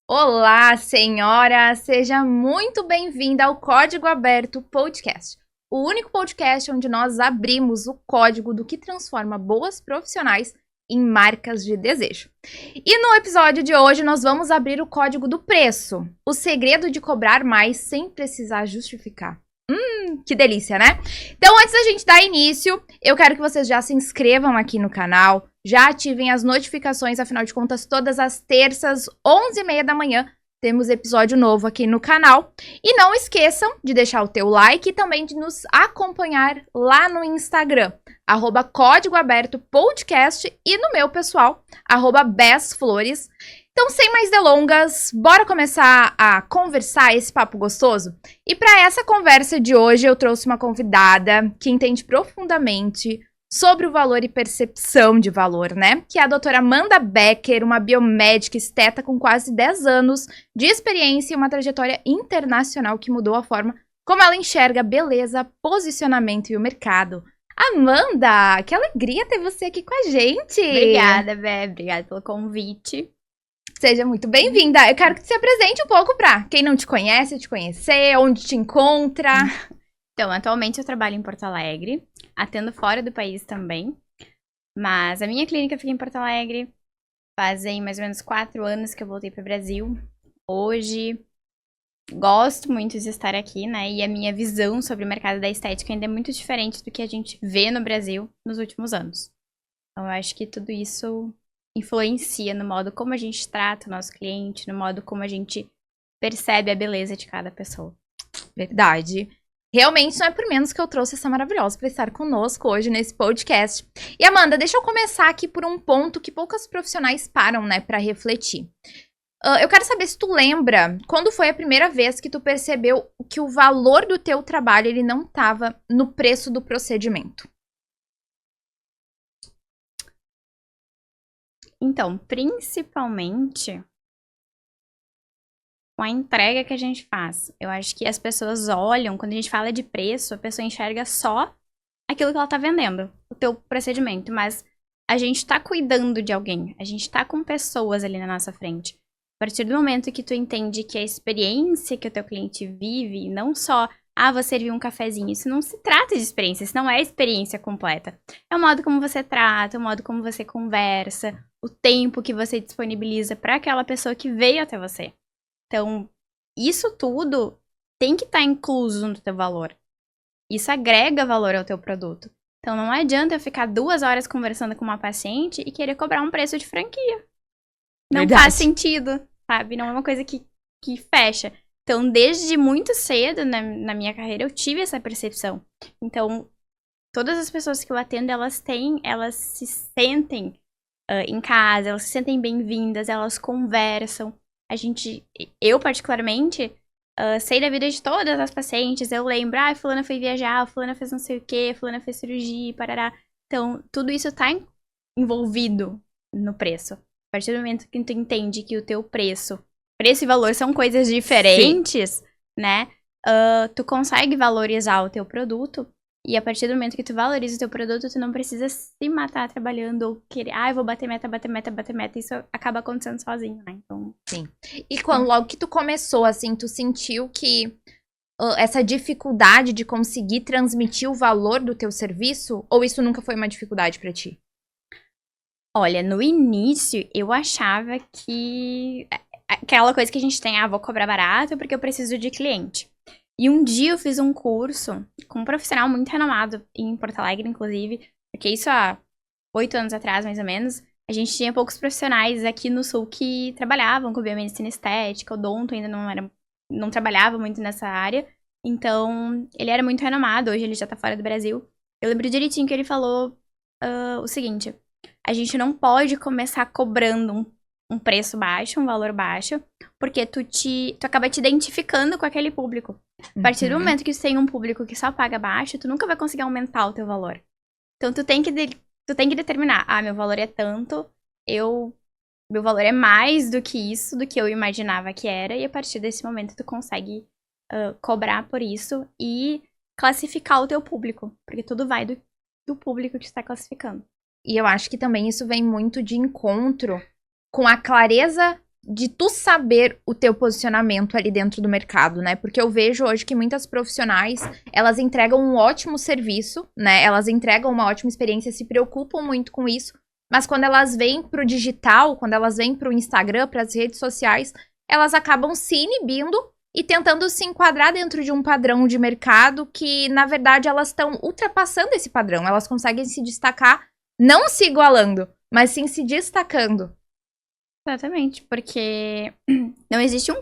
Olá, senhora! Seja muito bem-vinda ao Código Aberto Podcast, o único podcast onde nós abrimos o código do que transforma boas profissionais em marcas de desejo. E no episódio de hoje nós vamos abrir o código do preço, o segredo de cobrar mais sem precisar justificar. Que delícia, né? Então, antes da gente dar início, eu quero que vocês já se inscrevam aqui no canal, já ativem as notificações, afinal de contas, todas as terças, 11h30 da manhã, temos episódio novo aqui no canal. E não esqueçam de deixar o teu like e também de nos acompanhar lá no Instagram, @Código Aberto Podcast, e no meu pessoal, @BessFlores. Então, sem mais delongas, bora começar a conversar esse papo gostoso? E para essa conversa de hoje, eu trouxe uma convidada que entende profundamente sobre o valor e percepção de valor, né? Que é a doutora Amanda Becker, uma biomédica esteta com quase 10 anos de experiência e uma trajetória internacional que mudou a forma como ela enxerga beleza, posicionamento e o mercado. Amanda, que alegria ter você aqui com a gente! Obrigada, Bé. Obrigada pelo convite. Seja muito bem-vinda. Eu quero que você se apresente um pouco para quem não te conhece, te conhecer, onde te encontra. Então, atualmente eu trabalho em Porto Alegre, atendo fora do país também. Mas a minha clínica fica em Porto Alegre. Fazem mais ou menos 4 anos que eu voltei para o Brasil. Hoje, gosto muito de estar aqui, né? E a minha visão sobre o mercado da estética ainda é muito diferente do que a gente vê no Brasil nos últimos anos. Então, eu acho que tudo isso influencia no modo como a gente trata o nosso cliente, no modo como a gente percebe a beleza de cada pessoa. Verdade. Realmente não é por menos que eu trouxe essa maravilhosa para estar conosco hoje nesse podcast. E Amanda, deixa eu começar aqui por um ponto que poucas profissionais param, né, para refletir. Eu quero saber se tu lembra quando foi a primeira vez que tu percebeu que o valor do teu trabalho ele não estava no preço do procedimento. Então, principalmente com a entrega que a gente faz. Eu acho que as pessoas olham, quando a gente fala de preço, a pessoa enxerga só aquilo que ela tá vendendo, o teu procedimento, mas a gente tá cuidando de alguém, a gente tá com pessoas ali na nossa frente. A partir do momento que tu entende que a experiência que o teu cliente vive, não só, vou servir um cafezinho, isso não se trata de experiência, isso não é a experiência completa. É o modo como você trata, o modo como você conversa, o tempo que você disponibiliza para aquela pessoa que veio até você. Então, isso tudo tem que estar incluso no teu valor. Isso agrega valor ao teu produto. Então, não adianta eu ficar 2 horas conversando com uma paciente e querer cobrar um preço de franquia. Não Verdade. faz sentido, sabe? Não é uma coisa que fecha. Então, desde muito cedo na minha carreira, eu tive essa percepção. Então, todas as pessoas que eu atendo, elas se sentem em casa, elas se sentem bem-vindas, elas conversam. Eu particularmente, sei da vida de todas as pacientes, eu lembro, fulana foi viajar, fulana fez não sei o que, fulana fez cirurgia, parará. Então, tudo isso tá envolvido no preço. A partir do momento que tu entende que o teu preço e valor são coisas diferentes, sim, né? Tu consegue valorizar o teu produto. E a partir do momento que tu valoriza o teu produto, tu não precisa se matar trabalhando ou querer, eu vou bater meta. Isso acaba acontecendo sozinho, né? Então, sim. E quando logo que tu começou, assim, tu sentiu que essa dificuldade de conseguir transmitir o valor do teu serviço, ou isso nunca foi uma dificuldade pra ti? Olha, no início, eu achava que aquela coisa que a gente tem, vou cobrar barato porque eu preciso de cliente. E um dia eu fiz um curso com um profissional muito renomado em Porto Alegre, inclusive, porque isso há 8 anos atrás, mais ou menos, a gente tinha poucos profissionais aqui no Sul que trabalhavam com biomedicina estética, o odonto ainda não trabalhava muito nessa área, então ele era muito renomado, hoje ele já tá fora do Brasil. Eu lembro direitinho que ele falou o seguinte: a gente não pode começar cobrando um preço baixo, um valor baixo, porque tu acaba te identificando com aquele público. A partir do momento que tu tem um público que só paga baixo, tu nunca vai conseguir aumentar o teu valor. Então, tu tem que determinar, meu valor é tanto, meu valor é mais do que isso, do que eu imaginava que era, e a partir desse momento tu consegue cobrar por isso e classificar o teu público, porque tudo vai do público que tu está classificando. E eu acho que também isso vem muito de encontro com a clareza de tu saber o teu posicionamento ali dentro do mercado, né? Porque eu vejo hoje que muitas profissionais, elas entregam um ótimo serviço, né? Elas entregam uma ótima experiência, se preocupam muito com isso, mas quando elas vêm pro digital, quando elas vêm pro Instagram, pras redes sociais, elas acabam se inibindo e tentando se enquadrar dentro de um padrão de mercado que, na verdade, elas estão ultrapassando esse padrão. Elas conseguem se destacar, não se igualando, mas sim se destacando. Exatamente, porque não existe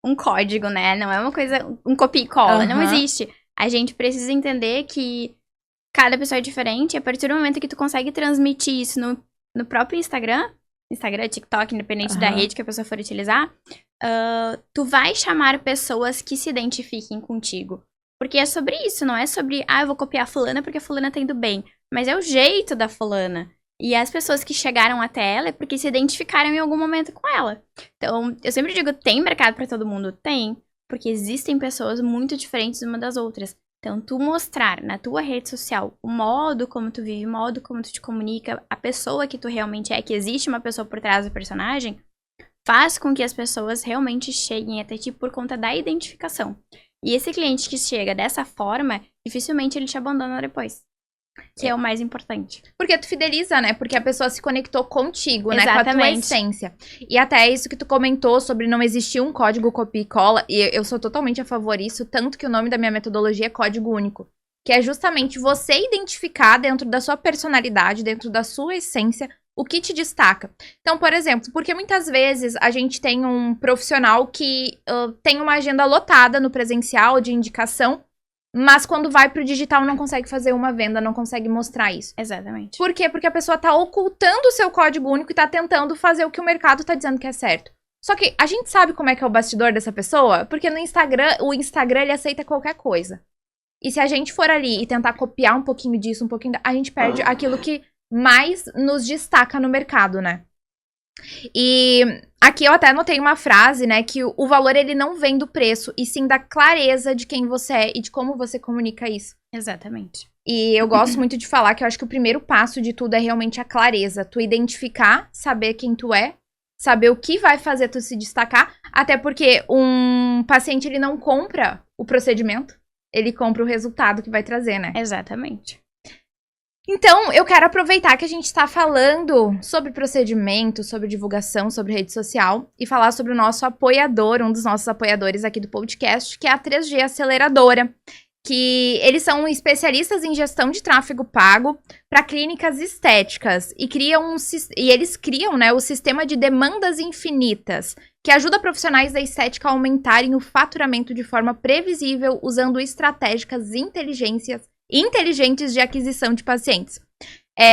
um código, né? Não é uma coisa, um copia e cola, não existe. A gente precisa entender que cada pessoa é diferente, e a partir do momento que tu consegue transmitir isso no próprio Instagram, TikTok, independente da rede que a pessoa for utilizar, tu vai chamar pessoas que se identifiquem contigo. Porque é sobre isso, não é sobre, eu vou copiar a fulana porque a fulana tá indo bem. Mas é o jeito da fulana. E as pessoas que chegaram até ela é porque se identificaram em algum momento com ela. Então, eu sempre digo, tem mercado pra todo mundo? Tem. Porque existem pessoas muito diferentes uma das outras. Então, tu mostrar na tua rede social o modo como tu vive, o modo como tu te comunica, a pessoa que tu realmente é, que existe uma pessoa por trás do personagem, faz com que as pessoas realmente cheguem até ti por conta da identificação. E esse cliente que chega dessa forma, dificilmente ele te abandona depois. Que é o mais importante. Porque tu fideliza, né? Porque a pessoa se conectou contigo, né? Exatamente. Com a tua essência. E até isso que tu comentou sobre não existir um código copia e cola. E eu sou totalmente a favor disso. Tanto que o nome da minha metodologia é código único. Que é justamente você identificar dentro da sua personalidade, dentro da sua essência, o que te destaca. Então, por exemplo, porque muitas vezes a gente tem um profissional que tem uma agenda lotada no presencial de indicação, mas quando vai pro digital não consegue fazer uma venda, não consegue mostrar isso. Exatamente. Por quê? Porque a pessoa tá ocultando o seu código único e tá tentando fazer o que o mercado tá dizendo que é certo. Só que a gente sabe como é que é o bastidor dessa pessoa, porque no Instagram, o Instagram ele aceita qualquer coisa. E se a gente for ali e tentar copiar um pouquinho disso, um pouquinho, a gente perde aquilo que mais nos destaca no mercado, né? E aqui eu até anotei uma frase, né, que o valor ele não vem do preço, e sim da clareza de quem você é e de como você comunica isso. Exatamente. E eu gosto muito de falar que eu acho que o primeiro passo de tudo é realmente a clareza. Tu identificar, saber quem tu é, saber o que vai fazer tu se destacar, até porque um paciente ele não compra o procedimento, ele compra o resultado que vai trazer, né? Exatamente. Então, eu quero aproveitar que a gente está falando sobre procedimento, sobre divulgação, sobre rede social, e falar sobre o nosso apoiador, um dos nossos apoiadores aqui do podcast, que é a 3G Aceleradora, que eles são especialistas em gestão de tráfego pago para clínicas estéticas, e eles criam, né, o sistema de demandas infinitas, que ajuda profissionais da estética a aumentarem o faturamento de forma previsível, usando estratégicas inteligentes de aquisição de pacientes.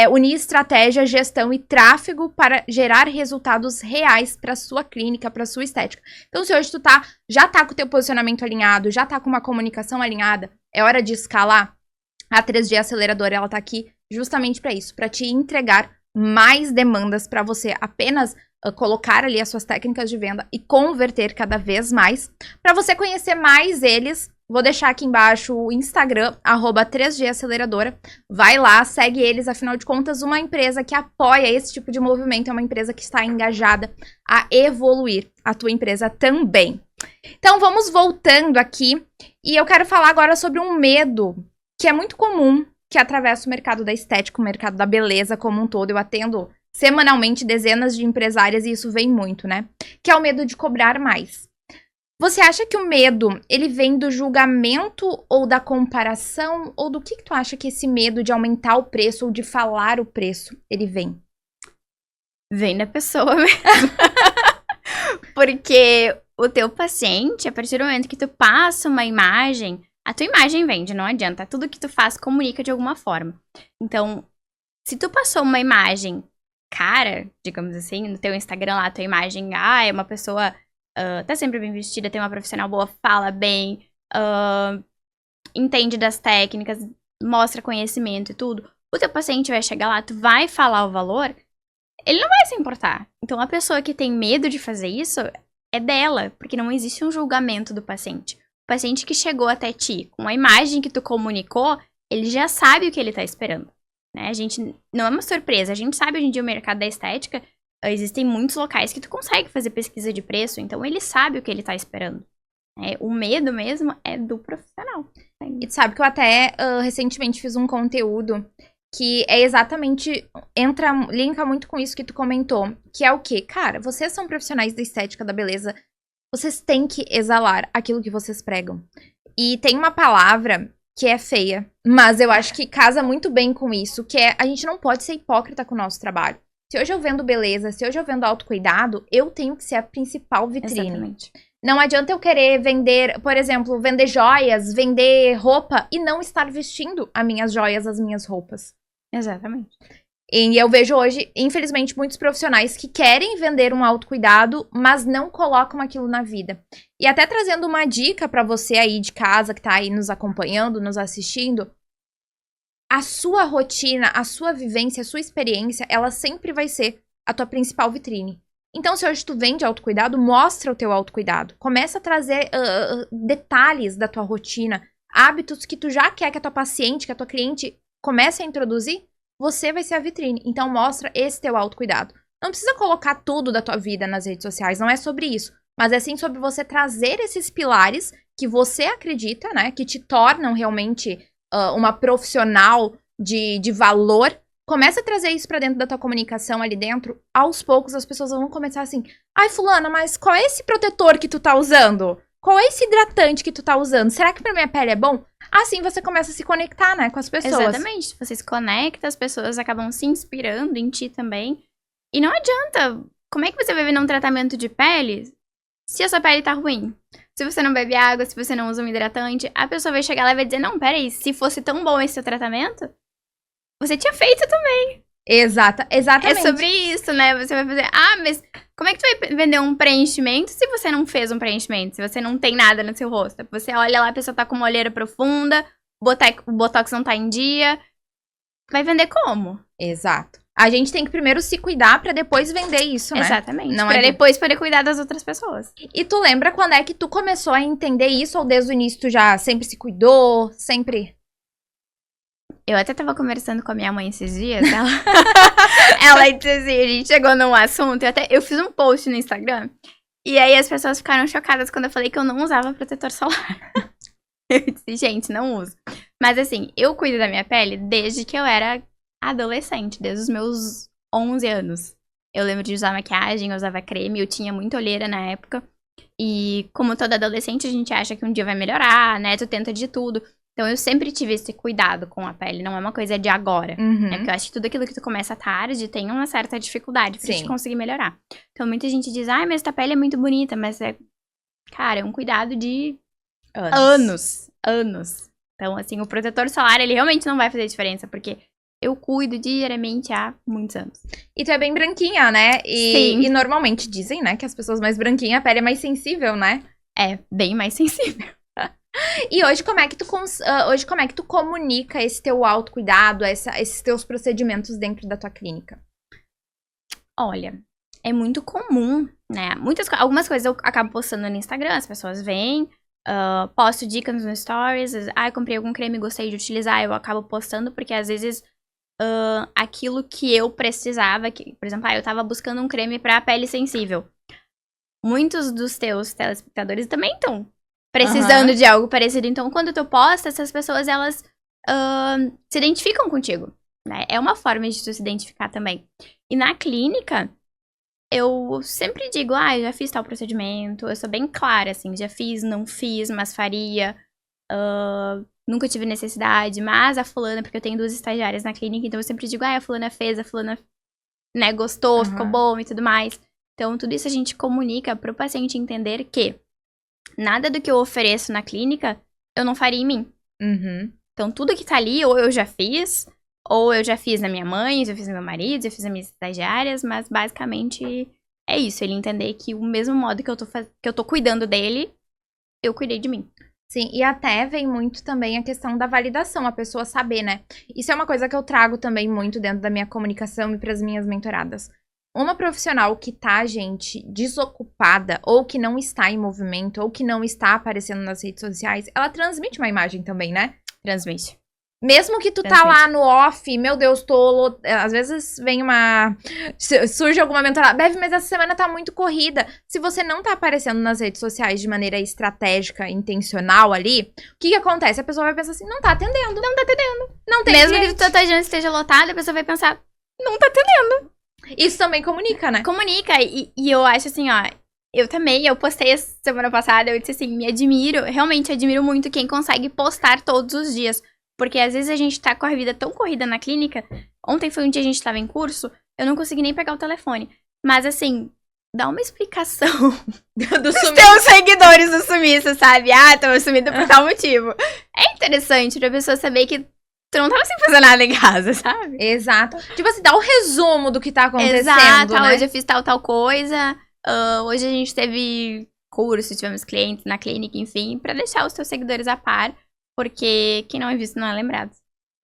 Unir estratégia, gestão e tráfego para gerar resultados reais para sua clínica, para sua estética. Então, se hoje tu já tá com o teu posicionamento alinhado, já tá com uma comunicação alinhada, é hora de escalar, a 3G Aceleradora, ela tá aqui justamente para isso, para te entregar mais demandas para você apenas colocar ali as suas técnicas de venda e converter cada vez mais. Para você conhecer mais eles, vou deixar aqui embaixo o Instagram, @3G Aceleradora. Vai lá, segue eles, afinal de contas, uma empresa que apoia esse tipo de movimento é uma empresa que está engajada a evoluir a tua empresa também. Então, vamos voltando aqui, e eu quero falar agora sobre um medo que é muito comum, que atravessa o mercado da estética, o mercado da beleza como um todo. Eu atendo semanalmente dezenas de empresárias e isso vem muito, né? Que é o medo de cobrar mais. Você acha que o medo, ele vem do julgamento ou da comparação? Ou do que tu acha que esse medo de aumentar o preço ou de falar o preço, ele vem? Vem da pessoa mesmo. Porque o teu paciente, a partir do momento que tu passa uma imagem, a tua imagem vende, não adianta. Tudo que tu faz comunica de alguma forma. Então, se tu passou uma imagem cara, digamos assim, no teu Instagram lá, a tua imagem, é uma pessoa... tá sempre bem vestida, tem uma profissional boa, fala bem, entende das técnicas, mostra conhecimento e tudo. O teu paciente vai chegar lá, tu vai falar o valor, ele não vai se importar. Então, a pessoa que tem medo de fazer isso é dela, porque não existe um julgamento do paciente. O paciente que chegou até ti com a imagem que tu comunicou, ele já sabe o que ele tá esperando. Né? A gente não é uma surpresa, a gente sabe hoje em dia o mercado da estética, existem muitos locais que tu consegue fazer pesquisa de preço, então ele sabe o que ele tá esperando. O medo mesmo é do profissional. E tu sabe que eu até recentemente fiz um conteúdo que é exatamente, linka muito com isso que tu comentou, que é o quê? Cara, vocês são profissionais da estética, da beleza, vocês têm que exalar aquilo que vocês pregam. E tem uma palavra que é feia, mas eu acho que casa muito bem com isso, que é, a gente não pode ser hipócrita com o nosso trabalho. Se hoje eu vendo beleza, se hoje eu vendo autocuidado, eu tenho que ser a principal vitrine. Exatamente. Não adianta eu querer vender, por exemplo, vender joias, vender roupa e não estar vestindo as minhas joias, as minhas roupas. Exatamente. E eu vejo hoje, infelizmente, muitos profissionais que querem vender um autocuidado, mas não colocam aquilo na vida. E até trazendo uma dica pra você aí de casa, que tá aí nos acompanhando, nos assistindo, a sua rotina, a sua vivência, a sua experiência, ela sempre vai ser a tua principal vitrine. Então, se hoje tu vende autocuidado, mostra o teu autocuidado. Começa a trazer detalhes da tua rotina, hábitos que tu já quer que a tua paciente, que a tua cliente comece a introduzir, você vai ser a vitrine. Então, mostra esse teu autocuidado. Não precisa colocar tudo da tua vida nas redes sociais, não é sobre isso. Mas é sim sobre você trazer esses pilares que você acredita, né? Que te tornam realmente uma profissional de valor. Começa a trazer isso pra dentro da tua comunicação ali dentro. Aos poucos as pessoas vão começar assim: ai, fulana, mas qual é esse protetor que tu tá usando? Qual é esse hidratante que tu tá usando? Será que pra minha pele é bom? Assim você começa a se conectar, né, com as pessoas. Exatamente. Você se conecta, as pessoas acabam se inspirando em ti também. E não adianta. Como é que você vai vender um tratamento de pele se a sua pele tá ruim? Se você não bebe água, se você não usa um hidratante, a pessoa vai chegar lá e vai dizer: não, peraí, se fosse tão bom esse seu tratamento, você tinha feito também. Exatamente. É sobre isso, né? Você vai fazer, mas como é que tu vai vender um preenchimento se você não fez um preenchimento? Se você não tem nada no seu rosto? Você olha lá, a pessoa tá com uma olheira profunda, o botox não tá em dia. Vai vender como? Exato. A gente tem que primeiro se cuidar pra depois vender isso, né? Exatamente. Não pra depois poder cuidar das outras pessoas. E tu lembra quando é que tu começou a entender isso? Ou desde o início tu já sempre se cuidou? Sempre... Eu até tava conversando com a minha mãe esses dias, ela disse assim, a gente chegou num assunto, eu fiz um post no Instagram, e aí as pessoas ficaram chocadas quando eu falei que eu não usava protetor solar. Eu disse, gente, não uso. Mas assim, eu cuido da minha pele desde que eu era adolescente, desde os meus 11 anos. Eu lembro de usar maquiagem, eu usava creme, eu tinha muita olheira na época. E como toda adolescente, a gente acha que um dia vai melhorar, né? Tu tenta de tudo. Então, eu sempre tive esse cuidado com a pele. Não é uma coisa de agora. Né? Porque eu acho que tudo aquilo que tu começa tarde tem uma certa dificuldade pra te conseguir melhorar. Então, muita gente diz, mas tua pele é muito bonita. Mas, cara, é um cuidado de anos. Então, assim, o protetor solar, ele realmente não vai fazer diferença. Porque eu cuido diariamente há muitos anos. E tu é bem branquinha, né? Sim. E normalmente dizem, né, que as pessoas mais branquinhas, a pele é mais sensível, né? É, bem mais sensível. E hoje como é que tu comunica esse teu autocuidado, esses teus procedimentos dentro da tua clínica? Olha, é muito comum, né? Algumas coisas eu acabo postando no Instagram, as pessoas veem, posto dicas nos stories, eu comprei algum creme e gostei de utilizar, eu acabo postando, porque às vezes aquilo que eu precisava, por exemplo, eu tava buscando um creme pra pele sensível. Muitos dos teus telespectadores também estão precisando de algo parecido. Então, quando tu posta, essas pessoas, elas se identificam contigo, né? É uma forma de tu se identificar também. E na clínica, eu sempre digo, eu já fiz tal procedimento. Eu sou bem clara, assim, já fiz, não fiz, mas faria. Nunca tive necessidade, mas a fulana, porque eu tenho 2 estagiárias na clínica, então eu sempre digo, a fulana fez, a fulana, né, gostou, ficou bom e tudo mais. Então, tudo isso a gente comunica pro paciente entender que nada do que eu ofereço na clínica, eu não faria em mim. Então, tudo que tá ali, ou eu já fiz na minha mãe, já fiz no meu marido, já fiz nas minhas estagiárias, mas basicamente é isso, ele entender que o mesmo modo que eu tô cuidando dele, eu cuidei de mim. Sim, e até vem muito também a questão da validação, a pessoa saber, né? Isso é uma coisa que eu trago também muito dentro da minha comunicação e pras minhas mentoradas. Uma profissional que tá, gente, desocupada, ou que não está em movimento, ou que não está aparecendo nas redes sociais, ela transmite uma imagem também, né? Transmite. Mesmo que tu tá lá no off, meu Deus, às vezes surge alguma mentalidade, Bev, mas essa semana tá muito corrida. Se você não tá aparecendo nas redes sociais de maneira estratégica, intencional ali, o que acontece? A pessoa vai pensar assim, não tá atendendo. Não tem Mesmo cliente. que a tua agenda esteja lotada, a pessoa vai pensar, não tá atendendo. Isso também comunica, né? Comunica. E eu acho assim, ó, eu postei essa semana passada, eu disse assim, realmente admiro muito quem consegue postar todos os dias. Porque às vezes a gente tá com a vida tão corrida na clínica. Ontem foi um dia a gente tava em curso, eu não consegui nem pegar o telefone. Mas assim, dá uma explicação dos teus seguidores do sumiço, sabe? Ah, tô sumido por tal motivo. É interessante pra pessoa saber que tu não tava sem fazer nada em casa, sabe? Exato. Tipo assim, dá um resumo do que tá acontecendo, Exato, né? Hoje eu fiz tal coisa. Hoje a gente teve curso, tivemos clientes na clínica, enfim. Pra deixar os teus seguidores a par. Porque quem não é visto não é lembrado.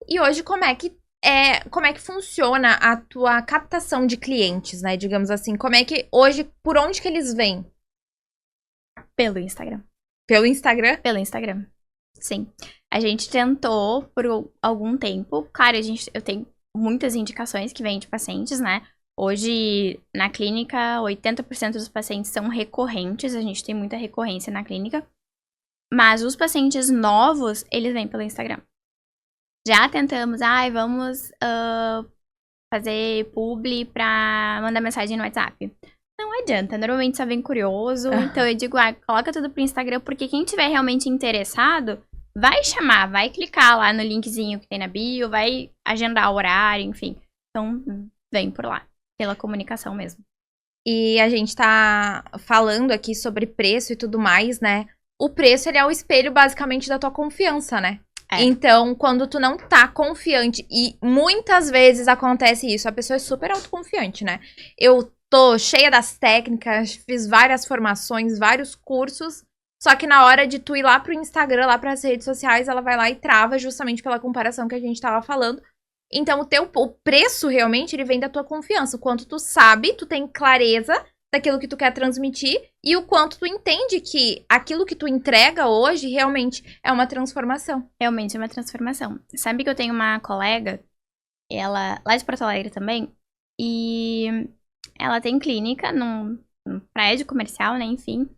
E hoje, como é que funciona a tua captação de clientes, né? Digamos assim, hoje, por onde que eles vêm? Pelo Instagram. Pelo Instagram? Pelo Instagram, sim. A gente tentou por algum tempo. Claro, eu tenho muitas indicações que vêm de pacientes, né? Hoje, na clínica, 80% dos pacientes são recorrentes. A gente tem muita recorrência na clínica. Mas os pacientes novos, eles vêm pelo Instagram. Já tentamos, vamos fazer publi pra mandar mensagem no WhatsApp. Não adianta, normalmente só vem curioso. Então eu digo, coloca tudo pro Instagram, porque quem tiver realmente interessado, vai chamar, vai clicar lá no linkzinho que tem na bio, vai agendar o horário, enfim. Então, vem por lá, pela comunicação mesmo. E a gente tá falando aqui sobre preço e tudo mais, né? O preço, ele é o espelho, basicamente, da tua confiança, né? Então, quando tu não tá confiante, e muitas vezes acontece isso, a pessoa é super autoconfiante, né? Eu tô cheia das técnicas, fiz várias formações, vários cursos, só que na hora de tu ir lá pro Instagram, lá pras redes sociais, ela vai lá e trava, justamente pela comparação que a gente tava falando. Então, o preço, realmente, ele vem da tua confiança. O quanto tu sabe, tu tem clareza daquilo que tu quer transmitir e o quanto tu entende que aquilo que tu entrega hoje realmente é uma transformação. Realmente é uma transformação. Sabe que eu tenho uma colega, ela lá de Porto Alegre também, e ela tem clínica num prédio comercial, né, enfim.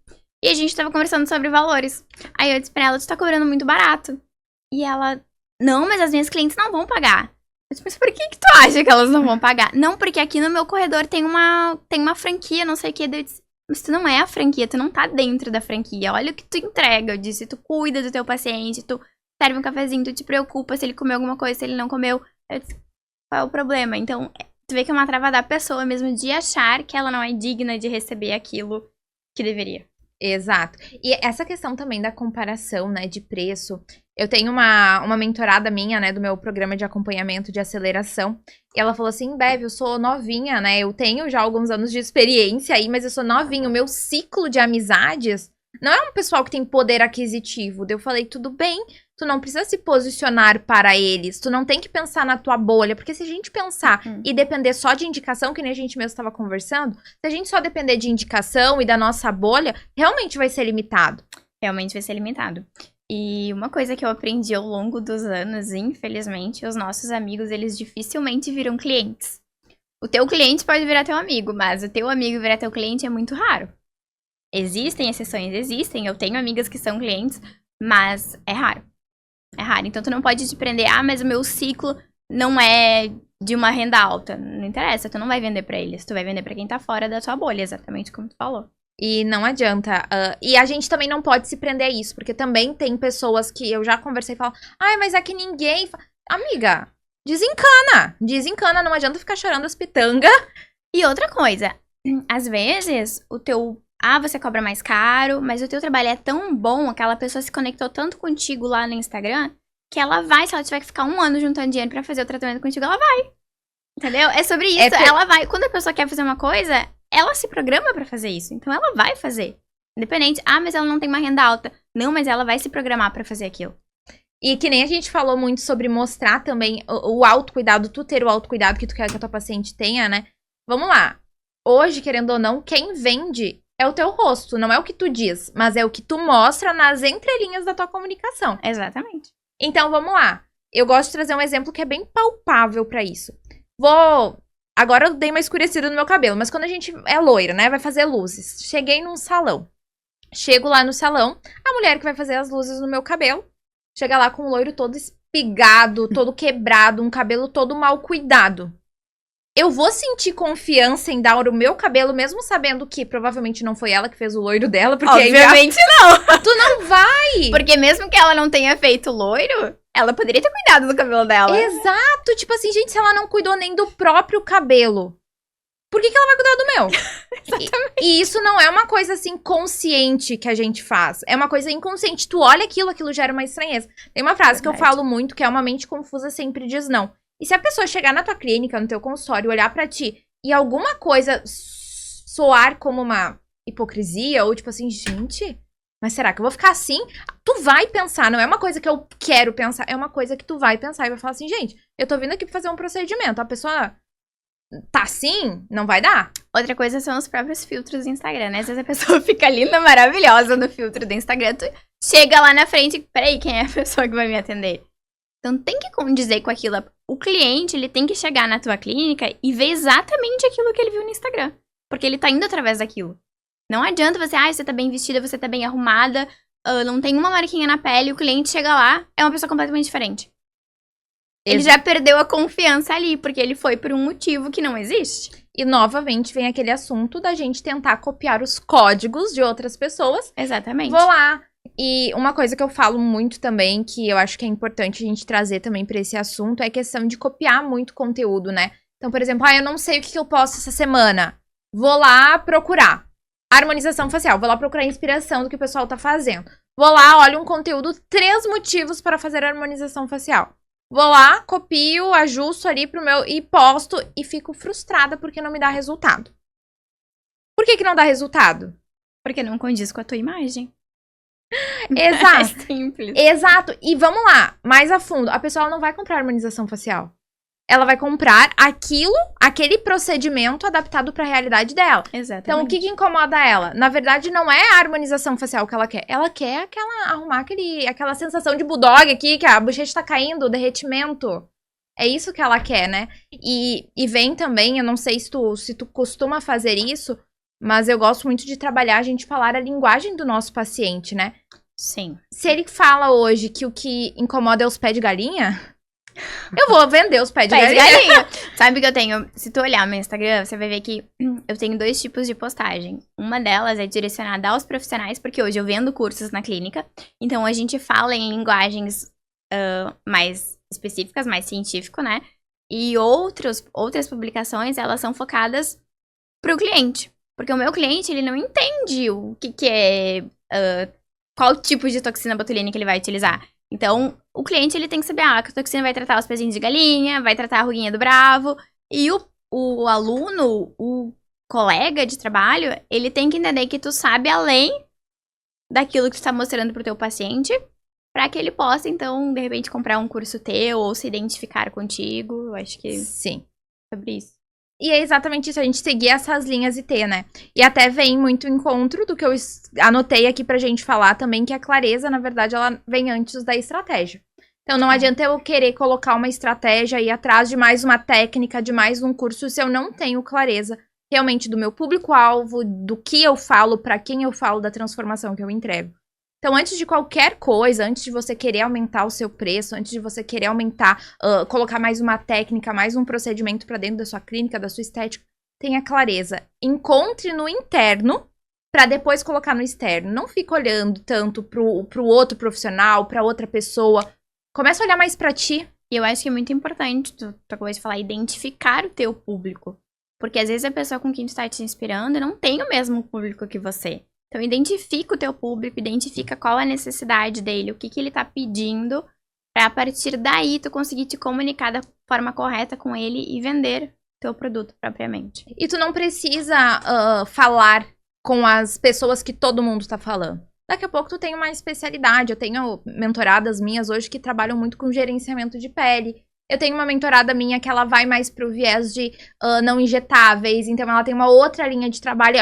E a gente tava conversando sobre valores. Aí eu disse pra ela, tu tá cobrando muito barato. E ela, não, mas as minhas clientes não vão pagar. Eu disse, mas por que tu acha que elas não vão pagar? Não, porque aqui no meu corredor tem uma franquia, não sei o que. Eu disse, mas tu não é a franquia, tu não tá dentro da franquia. Olha o que tu entrega. Eu disse, tu cuida do teu paciente, tu serve um cafezinho, tu te preocupa se ele comeu alguma coisa, se ele não comeu. Eu disse, qual é o problema? Então, tu vê que é uma trava da pessoa mesmo de achar que ela não é digna de receber aquilo que deveria. Exato. E essa questão também da comparação, né, de preço. Eu tenho uma mentorada minha, né, do meu programa de acompanhamento de aceleração. E ela falou assim, Bev, eu sou novinha, né, eu tenho já alguns anos de experiência aí, mas eu sou novinha. O meu ciclo de amizades não é um pessoal que tem poder aquisitivo. Daí eu falei, tudo bem, tu não precisa se posicionar para eles. Tu não tem que pensar na tua bolha. Porque se a gente pensar e depender só de indicação, que nem a gente mesmo estava conversando, se a gente só depender de indicação e da nossa bolha, realmente vai ser limitado. Realmente vai ser limitado. E uma coisa que eu aprendi ao longo dos anos, infelizmente, os nossos amigos, eles dificilmente viram clientes. O teu cliente pode virar teu amigo, mas o teu amigo virar teu cliente é muito raro. Existem exceções, existem. Eu tenho amigas que são clientes, mas é raro. É raro. Então tu não pode te prender, mas o meu ciclo não é de uma renda alta. Não interessa, tu não vai vender pra eles. Tu vai vender pra quem tá fora da tua bolha, exatamente como tu falou. E não adianta. E a gente também não pode se prender a isso, porque também tem pessoas que eu já conversei e falam, mas é que ninguém... Amiga, desencana. Desencana, não adianta ficar chorando as pitangas. E outra coisa, às vezes o teu... você cobra mais caro, mas o teu trabalho é tão bom, aquela pessoa se conectou tanto contigo lá no Instagram, que ela vai, se ela tiver que ficar 1 ano juntando dinheiro pra fazer o tratamento contigo, ela vai. Entendeu? É sobre isso, ela vai. Quando a pessoa quer fazer uma coisa, ela se programa pra fazer isso. Então ela vai fazer. Independente, mas ela não tem uma renda alta. Não, mas ela vai se programar pra fazer aquilo. E que nem a gente falou muito sobre mostrar também o autocuidado, tu ter o autocuidado que tu quer que a tua paciente tenha, né? Vamos lá. Hoje, querendo ou não, quem vende é o teu rosto, não é o que tu diz, mas é o que tu mostra nas entrelinhas da tua comunicação. Exatamente. Então, vamos lá. eu gosto de trazer um exemplo que é bem palpável pra isso. Agora eu dei uma escurecida no meu cabelo, mas quando a gente é loira, né, vai fazer luzes. Cheguei num salão. Chego lá no salão, a mulher que vai fazer as luzes no meu cabelo, chega lá com o loiro todo espigado, todo quebrado, um cabelo todo mal cuidado. Eu vou sentir confiança em dar o meu cabelo, mesmo sabendo que provavelmente não foi ela que fez o loiro dela, porque obviamente não. Tu não vai! Porque mesmo que ela não tenha feito loiro, ela poderia ter cuidado do cabelo dela. Exato! Tipo assim, gente, se ela não cuidou nem do próprio cabelo, por que ela vai cuidar do meu? Exatamente. E isso não é uma coisa, assim, consciente que a gente faz. É uma coisa inconsciente. Tu olha aquilo gera uma estranheza. Tem uma frase que eu falo muito, que é uma mente confusa sempre diz não. E se a pessoa chegar na tua clínica, no teu consultório, olhar pra ti e alguma coisa soar como uma hipocrisia, ou tipo assim, gente, mas será que eu vou ficar assim? Tu vai pensar, não é uma coisa que eu quero pensar, é uma coisa que tu vai pensar e vai falar assim, gente, eu tô vindo aqui pra fazer um procedimento, a pessoa tá assim, não vai dar. Outra coisa são os próprios filtros do Instagram, né? Às vezes a pessoa fica linda, maravilhosa no filtro do Instagram, tu chega lá na frente, peraí, quem é a pessoa que vai me atender? Então tem que condizer com aquilo. O cliente, ele tem que chegar na tua clínica e ver exatamente aquilo que ele viu no Instagram. Porque ele tá indo através daquilo. Não adianta você, você tá bem vestida, você tá bem arrumada, não tem uma marquinha na pele, o cliente chega lá, é uma pessoa completamente diferente. Ele já perdeu a confiança ali, porque ele foi por um motivo que não existe. E novamente vem aquele assunto da gente tentar copiar os códigos de outras pessoas. Exatamente. Vou lá. E uma coisa que eu falo muito também, que eu acho que é importante a gente trazer também pra esse assunto, é a questão de copiar muito conteúdo, né? Então, por exemplo, eu não sei o que eu posto essa semana. Vou lá procurar. Harmonização facial. Vou lá procurar inspiração do que o pessoal tá fazendo. Vou lá, olho um conteúdo, 3 motivos para fazer harmonização facial. Vou lá, copio, ajusto ali pro meu e posto e fico frustrada porque não me dá resultado. Por que não dá resultado? Porque não condiz com a tua imagem. Exato. É simples. Exato. E vamos lá, mais a fundo. A pessoa não vai comprar harmonização facial. Ela vai comprar aquele procedimento adaptado para a realidade dela. Exatamente. Então, o que incomoda ela? Na verdade, não é a harmonização facial que ela quer. Ela quer arrumar aquela sensação de bulldog aqui, que a bochecha tá caindo, o derretimento. É isso que ela quer, né? E vem também, eu não sei se tu costuma fazer isso, mas eu gosto muito de trabalhar a gente falar a linguagem do nosso paciente, né? Sim. Se ele fala hoje que o que incomoda é os pés de galinha, eu vou vender os pés de galinha. Sabe o que eu tenho? Se tu olhar no meu Instagram, você vai ver que eu tenho 2 tipos de postagem. Uma delas é direcionada aos profissionais, porque hoje eu vendo cursos na clínica. Então, a gente fala em linguagens mais específicas, mais científico, né? E outras publicações, elas são focadas pro cliente. Porque o meu cliente, ele não entende o que é... qual tipo de toxina botulínica ele vai utilizar. Então, o cliente, ele tem que saber, que a toxina vai tratar os pezinhos de galinha, vai tratar a ruguinha do bravo. E o aluno, o colega de trabalho, ele tem que entender que tu sabe além daquilo que tu tá mostrando pro teu paciente, para que ele possa, então, de repente, comprar um curso teu ou se identificar contigo. Eu acho que sim, sobre isso. E é exatamente isso, a gente seguir essas linhas e ter, né? E até vem muito encontro do que eu anotei aqui pra gente falar também, que a clareza, na verdade, ela vem antes da estratégia. Então, não adianta eu querer colocar uma estratégia aí atrás de mais uma técnica, de mais um curso, se eu não tenho clareza realmente do meu público-alvo, do que eu falo, pra quem eu falo, da transformação que eu entrego. Então, antes de qualquer coisa, antes de você querer aumentar o seu preço, antes de você querer aumentar, colocar mais uma técnica, mais um procedimento para dentro da sua clínica, da sua estética, tenha clareza. Encontre no interno para depois colocar no externo. Não fique olhando tanto pro outro profissional, para outra pessoa. Começa a olhar mais para ti. E eu acho que é muito importante, tu acabou de falar, identificar o teu público. Porque às vezes a pessoa com quem tu está te inspirando não tem o mesmo público que você. Então, identifica o teu público, identifica qual a necessidade dele, o que ele tá pedindo, pra a partir daí tu conseguir te comunicar da forma correta com ele e vender teu produto propriamente. E tu não precisa falar com as pessoas que todo mundo tá falando. Daqui a pouco tu tem uma especialidade. Eu tenho mentoradas minhas hoje que trabalham muito com gerenciamento de pele. Eu tenho uma mentorada minha que ela vai mais pro viés de não injetáveis, então ela tem uma outra linha de trabalho,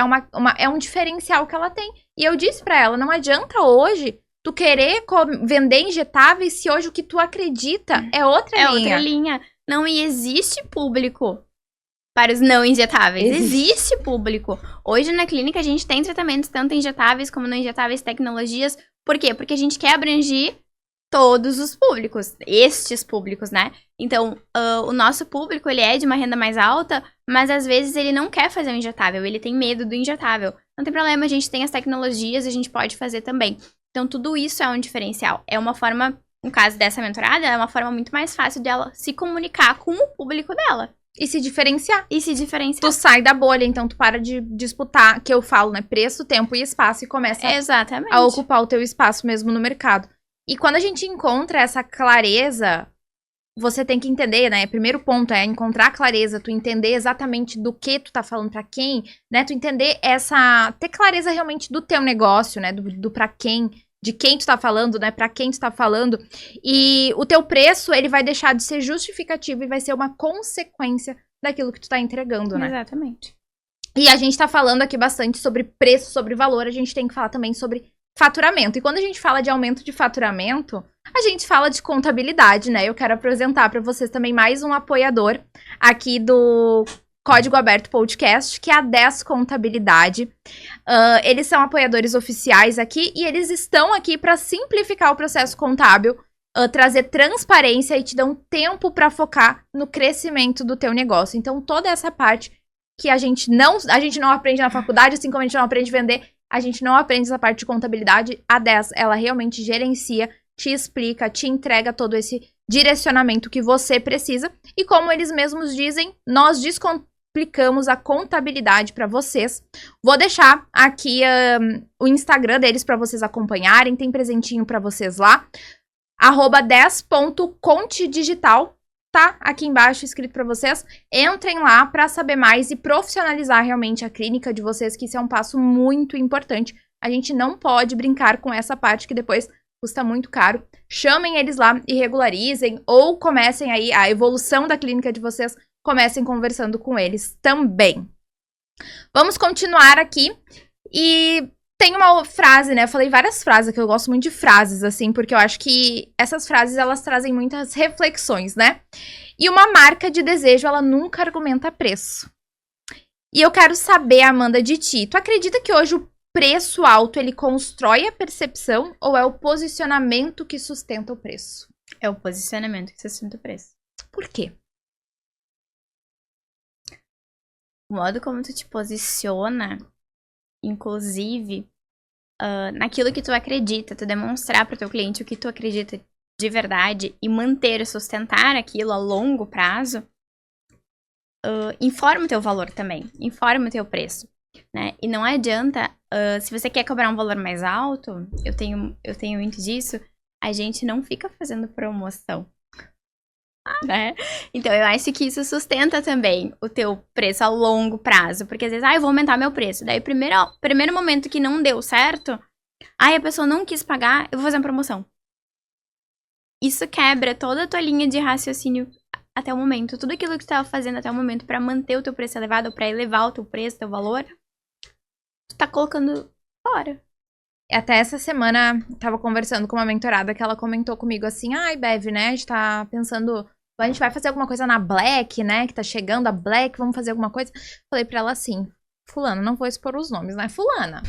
é um diferencial que ela tem. E eu disse pra ela, não adianta hoje tu querer vender injetáveis se hoje o que tu acredita é outra linha. É outra linha. Não, e existe público para os não injetáveis. Existe público. Hoje na clínica a gente tem tratamentos tanto injetáveis como não injetáveis, tecnologias. Por quê? Porque a gente quer abranger todos os públicos, estes públicos, né? Então, o nosso público, ele é de uma renda mais alta, mas às vezes ele não quer fazer o injetável, ele tem medo do injetável. Não tem problema, a gente tem as tecnologias, a gente pode fazer também. Então, tudo isso é um diferencial. É uma forma, no caso dessa mentorada, é uma forma muito mais fácil dela se comunicar com o público dela. E se diferenciar. Tu sai da bolha, então tu para de disputar, que eu falo, né? Preço, tempo e espaço, e começa a ocupar o teu espaço mesmo no mercado. E quando a gente encontra essa clareza, você tem que entender, né? Primeiro ponto é encontrar a clareza, tu entender exatamente do que tu tá falando pra quem, né? Tu entender ter clareza realmente do teu negócio, né? Do pra quem, de quem tu tá falando, né? Pra quem tu tá falando. E o teu preço, ele vai deixar de ser justificativo e vai ser uma consequência daquilo que tu tá entregando, né? Exatamente. E a gente tá falando aqui bastante sobre preço, sobre valor, a gente tem que falar também sobre faturamento. E quando a gente fala de aumento de faturamento, a gente fala de contabilidade, né? Eu quero apresentar para vocês também mais um apoiador aqui do Código Aberto Podcast, que é a 10 Contabilidade. Eles são apoiadores oficiais aqui e eles estão aqui para simplificar o processo contábil, trazer transparência e te dão tempo para focar no crescimento do teu negócio. Então, toda essa parte que a gente não aprende na faculdade, assim como a gente não aprende a vender, a gente não aprende essa parte de contabilidade. A 10, ela realmente gerencia, te explica, te entrega todo esse direcionamento que você precisa. E como eles mesmos dizem, nós descomplicamos a contabilidade para vocês. Vou deixar aqui o Instagram deles para vocês acompanharem. Tem presentinho para vocês lá. @10.contedigital. Tá aqui embaixo escrito para vocês. Entrem lá para saber mais e profissionalizar realmente a clínica de vocês, que isso é um passo muito importante. A gente não pode brincar com essa parte que depois custa muito caro. Chamem eles lá e regularizem ou comecem aí a evolução da clínica de vocês, comecem conversando com eles também. Vamos continuar aqui e tem uma frase, né? Eu falei várias frases, que eu gosto muito de frases, assim, porque eu acho que essas frases, elas trazem muitas reflexões, né? E uma marca de desejo, ela nunca argumenta preço. E eu quero saber, Amanda, de ti. Tu acredita que hoje o preço alto, ele constrói a percepção ou é o posicionamento que sustenta o preço? É o posicionamento que sustenta o preço. Por quê? O modo como tu te posiciona, inclusive, naquilo que tu acredita, tu demonstrar para o teu cliente o que tu acredita de verdade e manter, sustentar aquilo a longo prazo, informa o teu valor também, informa o teu preço, né? E não adianta, se você quer cobrar um valor mais alto, eu tenho muito disso, a gente não fica fazendo promoção. Né? Então, eu acho que isso sustenta também o teu preço a longo prazo. Porque às vezes, eu vou aumentar meu preço. Daí, primeiro momento que não deu certo, a pessoa não quis pagar, eu vou fazer uma promoção. Isso quebra toda a tua linha de raciocínio até o momento. Tudo aquilo que tu estava fazendo até o momento pra manter o teu preço elevado, pra elevar o teu preço, teu valor, tu tá colocando fora. Até essa semana, tava conversando com uma mentorada que ela comentou comigo assim, Bev, né, a gente tá pensando, a gente vai fazer alguma coisa na Black, né, que tá chegando a Black, vamos fazer alguma coisa. Falei pra ela assim, fulana, não vou expor os nomes, né, fulana,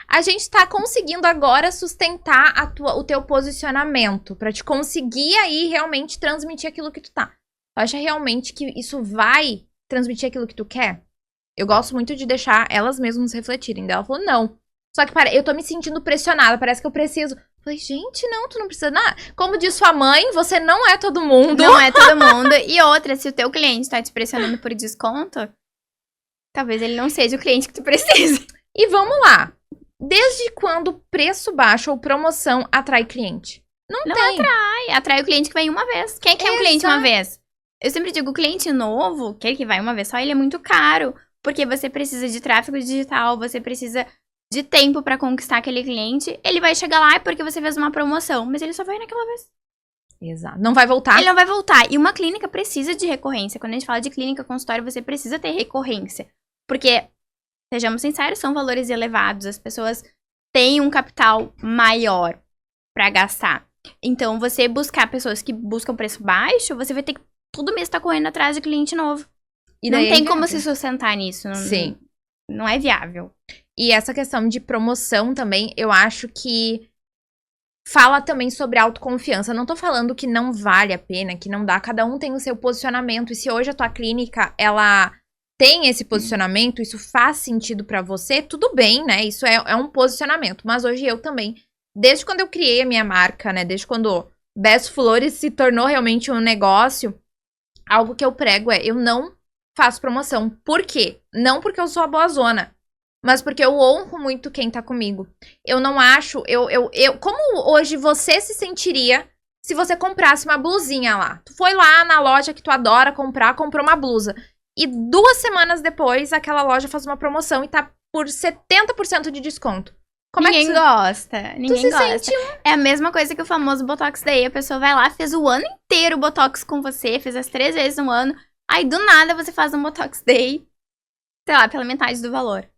a gente tá conseguindo agora sustentar o teu posicionamento, pra te conseguir aí realmente transmitir aquilo que tu tá. Tu acha realmente que isso vai transmitir aquilo que tu quer? Eu gosto muito de deixar elas mesmas refletirem. Daí ela falou, não. Só que eu tô me sentindo pressionada, parece que eu preciso. Falei, gente, não, tu não precisa nada. Como diz sua mãe, você não é todo mundo. Não é todo mundo. E outra, se o teu cliente tá te pressionando por desconto, talvez ele não seja o cliente que tu precisa. E vamos lá. Desde quando preço baixo ou promoção atrai cliente? Não tem. Atrai o cliente que vem uma vez. Quem quer um cliente uma vez? Eu sempre digo, o cliente novo, aquele que vai uma vez só, ele é muito caro. Porque você precisa de tráfego digital, você precisa de tempo pra conquistar aquele cliente. Ele vai chegar lá porque você fez uma promoção, mas ele só vai naquela vez. Exato. Não vai voltar? Ele não vai voltar. E uma clínica precisa de recorrência. Quando a gente fala de clínica, consultório, você precisa ter recorrência. Porque, sejamos sinceros, são valores elevados. As pessoas têm um capital maior. pra gastar. Então, você buscar pessoas que buscam preço baixo, você vai ter que todo mês estar correndo atrás de cliente novo. E Não daí tem é como viável. se sustentar nisso. Sim. Não é viável. E essa questão de promoção também, eu acho que fala também sobre autoconfiança. Não tô falando que não vale a pena, que não dá. Cada um tem o seu posicionamento. E se hoje a tua clínica, ela tem esse posicionamento, isso faz sentido pra você, tudo bem, né? Isso é um posicionamento. Mas hoje eu também, desde quando eu criei a minha marca, né? Desde quando Bess Flores se tornou realmente um negócio, algo que eu prego eu não faço promoção. Por quê? Não porque eu sou a boazona, mas porque eu honro muito quem tá comigo. Eu não acho, como hoje você se sentiria se você comprasse uma blusinha lá? Tu foi lá na loja que tu adora comprar, comprou uma blusa. E 2 semanas depois, aquela loja faz uma promoção e tá por 70% de desconto. Como Ninguém é que gosta. tu Ninguém se gosta. sente É a mesma coisa que o famoso Botox Day. A pessoa vai lá, fez o ano inteiro Botox com você, fez as 3 vezes no ano. Aí, do nada, você faz um Botox Day, sei lá, pela metade do valor.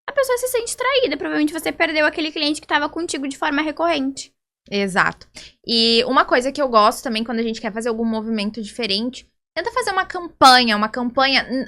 A pessoa se sente traída. Provavelmente você perdeu aquele cliente que tava contigo de forma recorrente. Exato. E uma coisa que eu gosto também, quando a gente quer fazer algum movimento diferente, tenta fazer uma campanha,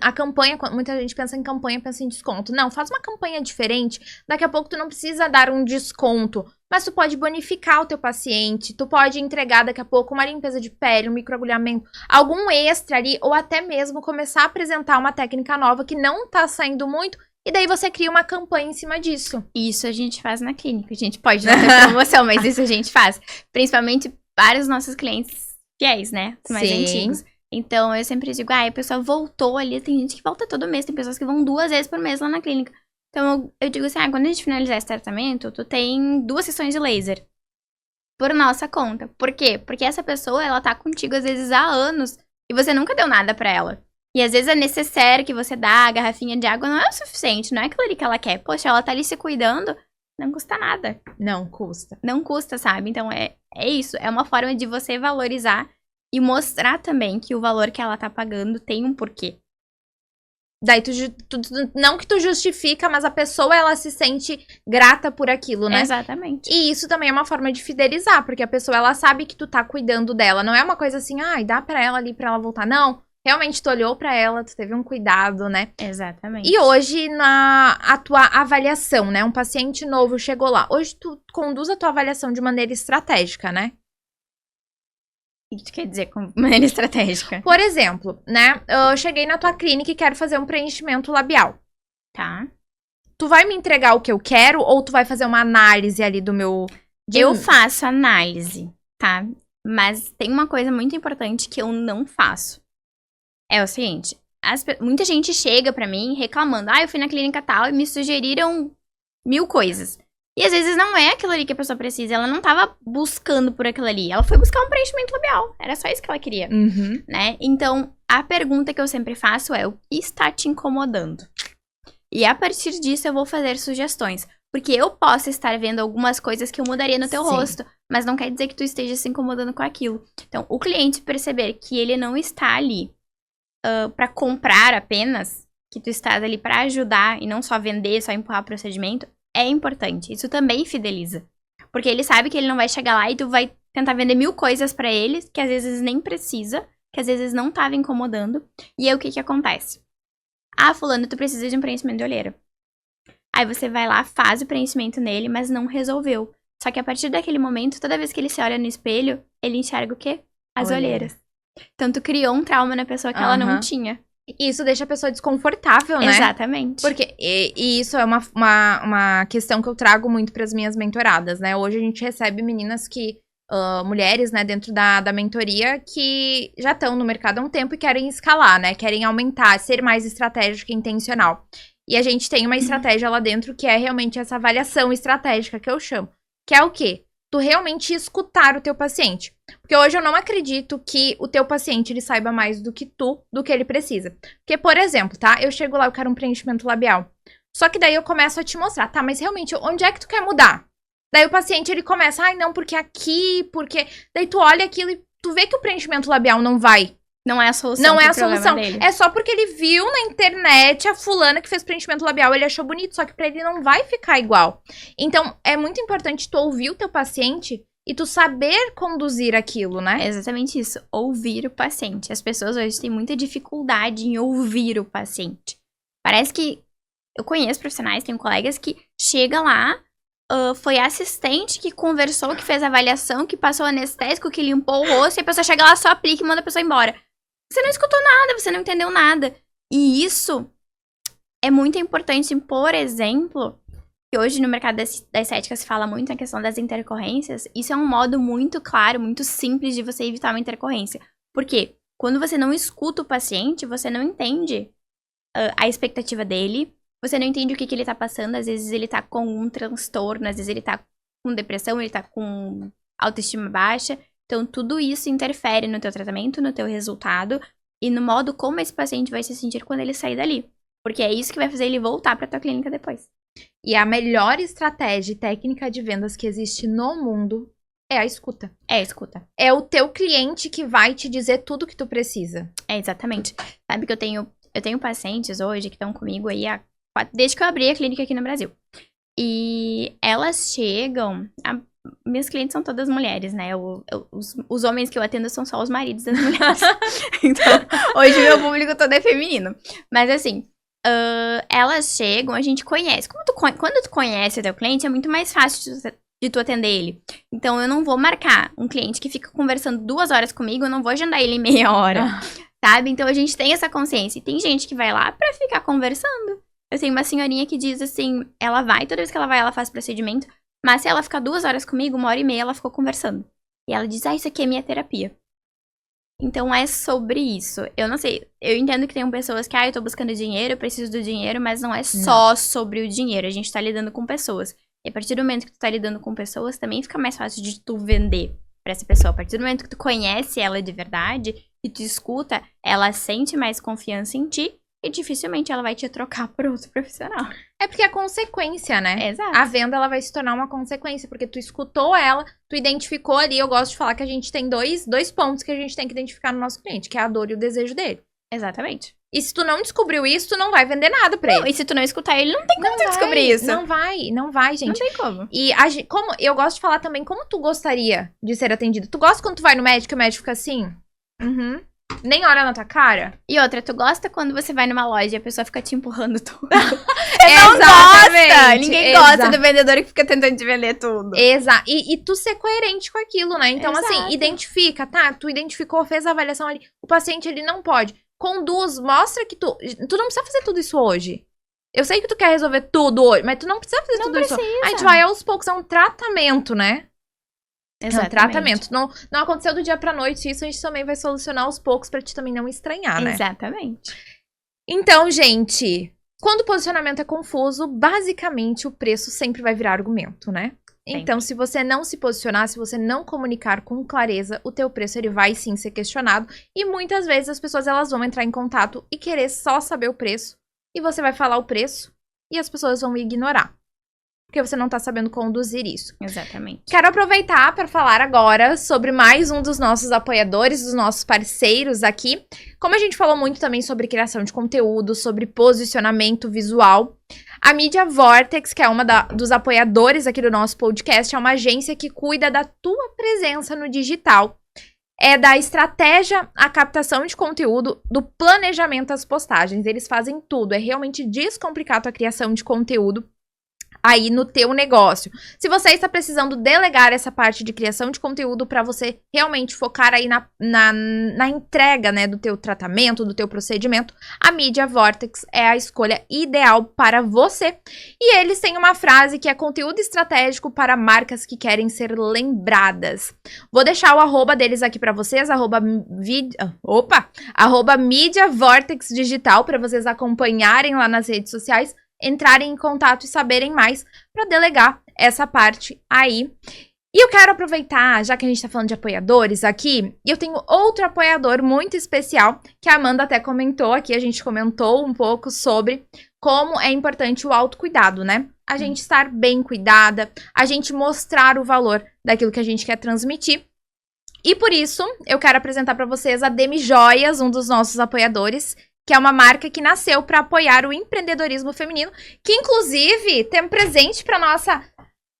a campanha, muita gente pensa em campanha, pensa em desconto. Não, faz uma campanha diferente, daqui a pouco tu não precisa dar um desconto, mas tu pode bonificar o teu paciente, tu pode entregar daqui a pouco uma limpeza de pele, um microagulhamento, algum extra ali, ou até mesmo começar a apresentar uma técnica nova que não tá saindo muito, e daí você cria uma campanha em cima disso. Isso a gente faz na clínica. A gente pode não ter promoção, mas isso a gente faz. Principalmente para os nossos clientes fiéis, né? Mais antigos. Então, eu sempre digo, a pessoa voltou ali. Tem gente que volta todo mês. Tem pessoas que vão 2 vezes por mês lá na clínica. Então, eu digo assim, quando a gente finalizar esse tratamento, tu tem 2 sessões de laser. Por nossa conta. Por quê? Porque essa pessoa, ela tá contigo, às vezes, há anos. E você nunca deu nada pra ela. E, às vezes, a necessaire que você dá, a garrafinha de água, não é o suficiente. Não é aquilo ali que ela quer. Poxa, ela tá ali se cuidando. Não custa nada. Não custa. Não custa, sabe? Então, é isso. É uma forma de você valorizar e mostrar também que o valor que ela tá pagando tem um porquê. Daí não que tu justifica, mas a pessoa, ela se sente grata por aquilo, né? Exatamente. E isso também é uma forma de fidelizar, porque a pessoa, ela sabe que tu tá cuidando dela. Não é uma coisa assim, dá pra ela ali, pra ela voltar. Não, realmente tu olhou pra ela, tu teve um cuidado, né? Exatamente. E hoje, a tua avaliação, né? Um paciente novo chegou lá. Hoje tu conduz a tua avaliação de maneira estratégica, né? O que tu quer dizer com maneira estratégica? Por exemplo, né? Eu cheguei na tua clínica e quero fazer um preenchimento labial. Tá. Tu vai me entregar o que eu quero ou tu vai fazer uma análise ali do meu... Eu faço análise, tá? Mas tem uma coisa muito importante que eu não faço. É o seguinte, muita gente chega pra mim reclamando, eu fui na clínica tal e me sugeriram 1000 coisas. E às vezes não é aquilo ali que a pessoa precisa, ela não tava buscando por aquilo ali, ela foi buscar um preenchimento labial, era só isso que ela queria, né? Então, a pergunta que eu sempre faço é, o que está te incomodando? E a partir disso eu vou fazer sugestões, porque eu posso estar vendo algumas coisas que eu mudaria no teu rosto, mas não quer dizer que tu esteja se incomodando com aquilo. Então, o cliente perceber que ele não está ali pra comprar apenas, que tu estás ali pra ajudar e não só vender, só empurrar o procedimento, é importante. Isso também fideliza. Porque ele sabe que ele não vai chegar lá e tu vai tentar vender 1000 coisas pra ele, que às vezes nem precisa, que às vezes não tava incomodando. E aí o que que acontece? Fulano, tu precisa de um preenchimento de olheira. Aí você vai lá, faz o preenchimento nele, mas não resolveu. Só que a partir daquele momento, toda vez que ele se olha no espelho, ele enxerga o quê? As olheiras. Então, tu criou um trauma na pessoa que ela não tinha. E isso deixa a pessoa desconfortável, né? Exatamente. Porque, e isso é uma questão que eu trago muito para as minhas mentoradas, né? Hoje a gente recebe meninas que, mulheres, né, dentro da mentoria, que já estão no mercado há um tempo e querem escalar, né? Querem aumentar, ser mais estratégica e intencional. E a gente tem uma estratégia lá dentro que é realmente essa avaliação estratégica que eu chamo. Que é o quê? Tu realmente escutar o teu paciente. Porque hoje eu não acredito que o teu paciente, ele saiba mais do que tu, do que ele precisa. Porque, por exemplo, tá? Eu chego lá, eu quero um preenchimento labial. Só que daí eu começo a te mostrar, tá? Mas realmente, onde é que tu quer mudar? Daí o paciente, ele começa, não, porque aqui, porque... Daí tu olha aquilo e tu vê que o preenchimento labial não vai. Não é a solução. Não é a solução. É só porque ele viu na internet a fulana que fez preenchimento labial, ele achou bonito, só que pra ele não vai ficar igual. Então, é muito importante tu ouvir o teu paciente e tu saber conduzir aquilo, né? É exatamente isso, ouvir o paciente. As pessoas hoje têm muita dificuldade em ouvir o paciente. Parece que eu conheço profissionais, tenho colegas que chegam lá, foi assistente que conversou, que fez a avaliação, que passou o anestésico, que limpou o osso, e a pessoa chega lá, só aplica e manda a pessoa embora. Você não escutou nada, você não entendeu nada. E isso é muito importante, por exemplo, que hoje no mercado da estética se fala muito na questão das intercorrências. Isso é um modo muito claro, muito simples de você evitar uma intercorrência. Por quê? Quando você não escuta o paciente, você não entende a expectativa dele, você não entende o que ele tá passando. Às vezes ele tá com um transtorno, às vezes ele tá com depressão, ele tá com autoestima baixa. Então, tudo isso interfere no teu tratamento, no teu resultado e no modo como esse paciente vai se sentir quando ele sair dali. Porque é isso que vai fazer ele voltar pra tua clínica depois. E a melhor estratégia e técnica de vendas que existe no mundo é a escuta. É a escuta. É o teu cliente que vai te dizer tudo que tu precisa. É, exatamente. Sabe que eu tenho pacientes hoje que estão comigo aí desde que eu abri a clínica aqui no Brasil. E elas chegam... Minhas clientes são todas mulheres, né? Os homens que eu atendo são só os maridos das mulheres. Então, hoje meu público todo é feminino. Mas assim, elas chegam, a gente conhece. Quando tu conhece o teu cliente, é muito mais fácil de tu atender ele. Então, eu não vou marcar um cliente que fica conversando 2 horas comigo, eu não vou agendar ele em meia hora, sabe? Então, a gente tem essa consciência. E tem gente que vai lá pra ficar conversando. Eu tenho uma senhorinha que diz assim, ela vai, toda vez que ela vai, ela faz procedimento, mas se ela ficar 2 horas comigo, 1h30, ela ficou conversando. E ela diz, isso aqui é minha terapia. Então, é sobre isso. Eu não sei, eu entendo que tem pessoas que, eu tô buscando dinheiro, eu preciso do dinheiro, mas não é só sobre o dinheiro. A gente tá lidando com pessoas. E a partir do momento que tu tá lidando com pessoas, também fica mais fácil de tu vender pra essa pessoa. A partir do momento que tu conhece ela de verdade, e tu escuta, ela sente mais confiança em ti, e dificilmente ela vai te trocar por outro profissional. É porque é consequência, né? Exato. A venda, ela vai se tornar uma consequência, porque tu escutou ela, tu identificou ali. Eu gosto de falar que a gente tem dois pontos que a gente tem que identificar no nosso cliente, que é a dor e o desejo dele. Exatamente. E se tu não descobriu isso, tu não vai vender nada pra ele. E se tu não escutar ele, não tem como tu descobrir isso. Não vai, gente. Não tem como. E como eu gosto de falar também, como tu gostaria de ser atendido? Tu gosta quando tu vai no médico e o médico fica assim? Nem olha na tua cara. E outra, tu gosta quando você vai numa loja e a pessoa fica te empurrando tudo. Não gosta! Ninguém gosta do vendedor que fica tentando te vender tudo. Exato. E tu ser coerente com aquilo, né? Então, Exato. assim, identifica, tá? Tu identificou, fez a avaliação ali. O paciente, ele não pode. Conduz, mostra que tu não precisa fazer tudo isso hoje. Eu sei que tu quer resolver tudo hoje, mas tu não precisa fazer tudo isso. A gente vai aos poucos, é um tratamento, né? Exatamente. É um tratamento. Não aconteceu do dia pra noite, isso a gente também vai solucionar aos poucos pra te também não estranhar, né? Exatamente. Então, gente, quando o posicionamento é confuso, basicamente o preço sempre vai virar argumento, né? Sempre. Então, se você não se posicionar, se você não comunicar com clareza, o teu preço ele vai sim ser questionado. E muitas vezes as pessoas elas vão entrar em contato e querer só saber o preço. E você vai falar o preço e as pessoas vão ignorar. Porque você não tá sabendo conduzir isso. Exatamente. Quero aproveitar para falar agora sobre mais um dos nossos apoiadores, dos nossos parceiros aqui. Como a gente falou muito também sobre criação de conteúdo, sobre posicionamento visual, a Media Vortex, que é uma dos apoiadores aqui do nosso podcast, é uma agência que cuida da tua presença no digital. É da estratégia à captação de conteúdo, do planejamento às postagens. Eles fazem tudo, é realmente descomplicar a tua criação de conteúdo aí no teu negócio. Se você está precisando delegar essa parte de criação de conteúdo para você realmente focar aí na entrega, né, do teu tratamento, do teu procedimento, a Media Vortex é a escolha ideal para você. E eles têm uma frase que é conteúdo estratégico para marcas que querem ser lembradas. Vou deixar o arroba deles aqui para vocês, arroba Media Vortex Digital, para vocês acompanharem lá nas redes sociais, entrarem em contato e saberem mais para delegar essa parte aí. E eu quero aproveitar, já que a gente tá falando de apoiadores aqui, e eu tenho outro apoiador muito especial, que a Amanda até comentou aqui, a gente comentou um pouco sobre como é importante o autocuidado, né? A gente estar bem cuidada, a gente mostrar o valor daquilo que a gente quer transmitir. E por isso, eu quero apresentar para vocês a Demi Joias, um dos nossos apoiadores, que é uma marca que nasceu para apoiar o empreendedorismo feminino, que inclusive tem um presente para nossa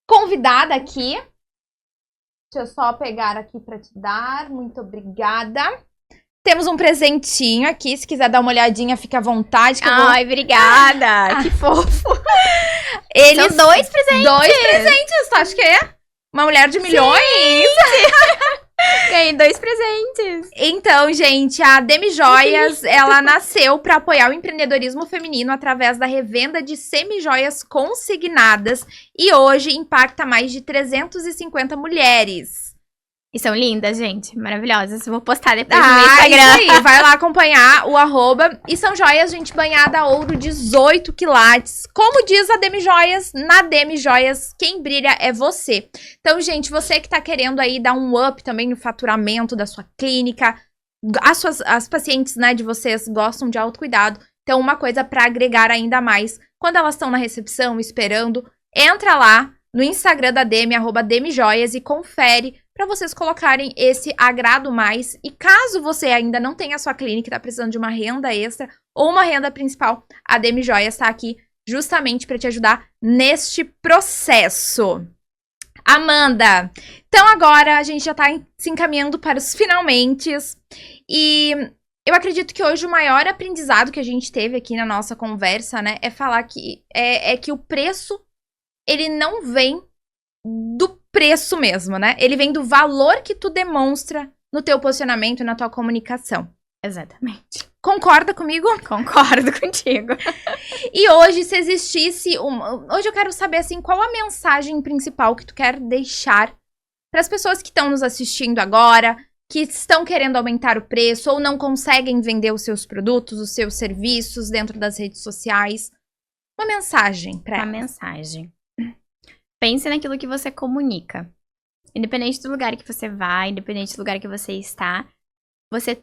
convidada aqui. Deixa eu só pegar aqui pra te dar. Muito obrigada. Temos um presentinho aqui. Se quiser dar uma olhadinha, fica à vontade. Ai, obrigada. Que fofo. Eles... São 2 presentes. 2 presentes, tu acha que é? Uma mulher de milhões? Ganhei 2 presentes. Então, gente, a Demi Joias, ela nasceu para apoiar o empreendedorismo feminino através da revenda de semi-joias consignadas e hoje impacta mais de 350 mulheres. E são lindas, gente. Maravilhosas. Vou postar depois no meu Instagram. Isso aí. Vai lá acompanhar o @. E são joias, gente, banhada a ouro 18 quilates. Como diz a Demi Joias, na Demi Joias, quem brilha é você. Então, gente, você que tá querendo aí dar um up também no faturamento da sua clínica, as pacientes, né, de vocês gostam de autocuidado. Então, uma coisa pra agregar ainda mais. Quando elas estão na recepção, esperando, entra lá no Instagram da Demi, @DemiJoias, e confere para vocês colocarem esse agrado mais. E caso você ainda não tenha a sua clínica e tá precisando de uma renda extra ou uma renda principal, a Demi Joias está aqui justamente para te ajudar neste processo. Amanda, então agora a gente já tá se encaminhando para os finalmentes. E eu acredito que hoje o maior aprendizado que a gente teve aqui na nossa conversa, né, é falar que que o preço, ele não vem do preço mesmo, né? Ele vem do valor que tu demonstra no teu posicionamento e na tua comunicação. Exatamente. Concorda comigo? Concordo contigo. E hoje, se existisse hoje eu quero saber, assim, qual a mensagem principal que tu quer deixar para as pessoas que estão nos assistindo agora, que estão querendo aumentar o preço ou não conseguem vender os seus produtos, os seus serviços dentro das redes sociais. Uma mensagem para elas. Uma mensagem. Pense naquilo que você comunica. Independente do lugar que você vai, independente do lugar que você está, você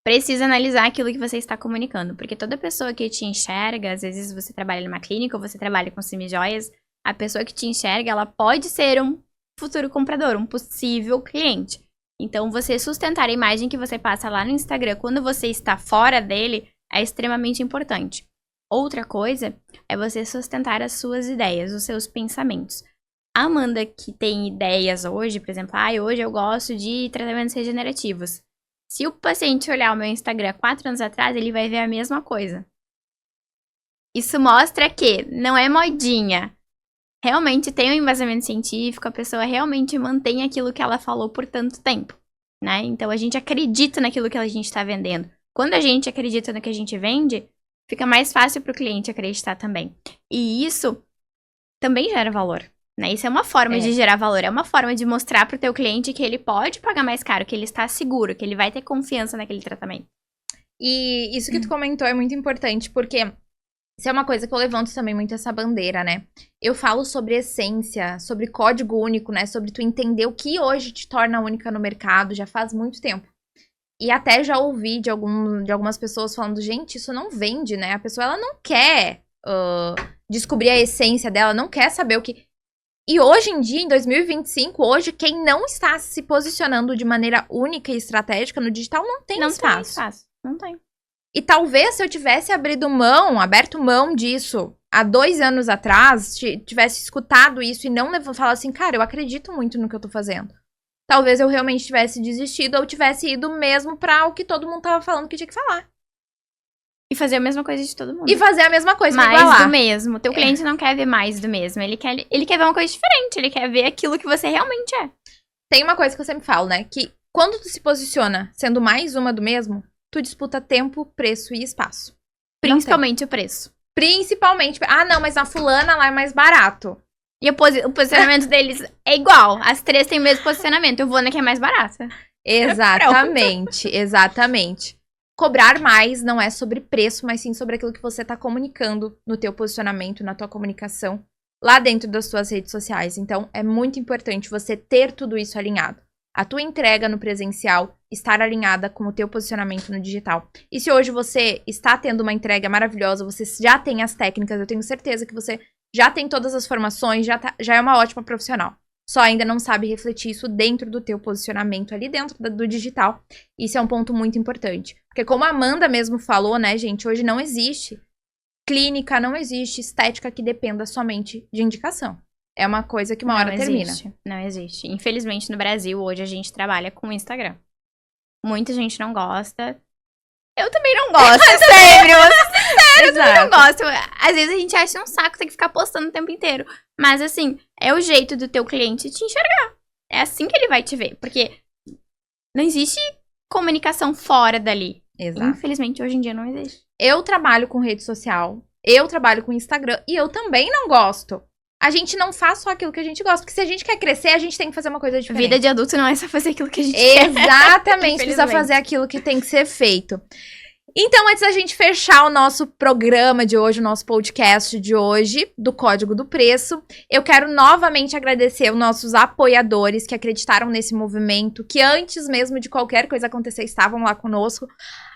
precisa analisar aquilo que você está comunicando. Porque toda pessoa que te enxerga, às vezes você trabalha numa clínica ou você trabalha com semi-joias, a pessoa que te enxerga, ela pode ser um futuro comprador, um possível cliente. Então, você sustentar a imagem que você passa lá no Instagram quando você está fora dele é extremamente importante. Outra coisa é você sustentar as suas ideias, os seus pensamentos. A Amanda que tem ideias hoje, por exemplo, hoje eu gosto de tratamentos regenerativos. Se o paciente olhar o meu Instagram 4 anos atrás, ele vai ver a mesma coisa. Isso mostra que não é modinha. Realmente tem um embasamento científico, a pessoa realmente mantém aquilo que ela falou por tanto tempo, né? Então a gente acredita naquilo que a gente está vendendo. Quando a gente acredita no que a gente vende, fica mais fácil para o cliente acreditar também. E isso também gera valor, né? Isso é uma forma de gerar valor. É uma forma de mostrar para o teu cliente que ele pode pagar mais caro, que ele está seguro, que ele vai ter confiança naquele tratamento. E isso que tu comentou é muito importante, porque isso é uma coisa que eu levanto também muito, essa bandeira, né? Eu falo sobre essência, sobre código único, né? Sobre tu entender o que hoje te torna única no mercado, já faz muito tempo. E até já ouvi de algumas pessoas falando, gente, isso não vende, né? A pessoa, ela não quer descobrir a essência dela, não quer saber o que... E hoje em dia, em 2025, hoje, quem não está se posicionando de maneira única e estratégica no digital não tem espaço. Não tem. E talvez se eu tivesse aberto mão disso há 2 anos atrás, tivesse escutado isso e não falar assim, cara, eu acredito muito no que eu tô fazendo. Talvez eu realmente tivesse desistido ou tivesse ido mesmo pra o que todo mundo tava falando que tinha que falar. E fazer a mesma coisa de todo mundo. E fazer a mesma coisa, mais do mesmo. Teu cliente não quer ver mais do mesmo. Ele quer ver uma coisa diferente. Ele quer ver aquilo que você realmente é. Tem uma coisa que eu sempre falo, né? Que quando tu se posiciona sendo mais uma do mesmo, tu disputa tempo, preço e espaço. Principalmente o preço. Principalmente. Ah, não, mas a fulana lá é mais barato. E o posicionamento deles é igual. As 3 têm o mesmo posicionamento. Eu vou na que é mais barata. Exatamente, exatamente. Cobrar mais não é sobre preço, mas sim sobre aquilo que você tá comunicando no teu posicionamento, na tua comunicação, lá dentro das tuas redes sociais. Então, é muito importante você ter tudo isso alinhado. A tua entrega no presencial estar alinhada com o teu posicionamento no digital. E se hoje você está tendo uma entrega maravilhosa, você já tem as técnicas, eu tenho certeza que você já tem todas as formações, já é uma ótima profissional. Só ainda não sabe refletir isso dentro do teu posicionamento ali dentro do digital. Isso é um ponto muito importante. Porque como a Amanda mesmo falou, né, gente, hoje não existe clínica, não existe estética que dependa somente de indicação. é uma coisa que uma hora termina. Não existe. Infelizmente, no Brasil, hoje a gente trabalha com o Instagram. Muita gente não gosta. Eu também não gosto, sério. Eu também não gosto. Às vezes a gente acha um saco ter que ficar postando o tempo inteiro. Mas assim, é o jeito do teu cliente te enxergar. É assim que ele vai te ver. Porque não existe comunicação fora dali. Exato. Infelizmente, hoje em dia não existe. Eu trabalho com rede social, eu trabalho com Instagram e eu também não gosto. A gente não faz só aquilo que a gente gosta. Porque se a gente quer crescer, a gente tem que fazer uma coisa diferente. Vida de adulto não é só fazer aquilo que a gente quer. Exatamente, precisa fazer aquilo que tem que ser feito. Então, antes da gente fechar o nosso programa de hoje, o nosso podcast de hoje, do Código do Preço, eu quero novamente agradecer os nossos apoiadores que acreditaram nesse movimento, que antes mesmo de qualquer coisa acontecer, estavam lá conosco.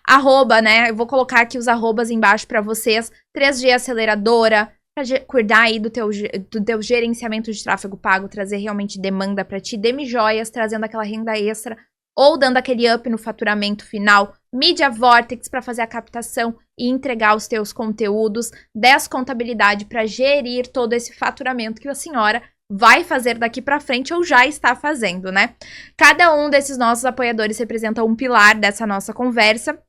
Arroba, né? Eu vou colocar aqui os arrobas embaixo para vocês. 3G Aceleradora, para cuidar aí do teu gerenciamento de tráfego pago, trazer realmente demanda para ti. Demi Joias, trazendo aquela renda extra ou dando aquele up no faturamento final. Media Vortex para fazer a captação e entregar os teus conteúdos. 10 Contabilidade para gerir todo esse faturamento que a senhora vai fazer daqui para frente ou já está fazendo, né? Cada um desses nossos apoiadores representa um pilar dessa nossa conversa.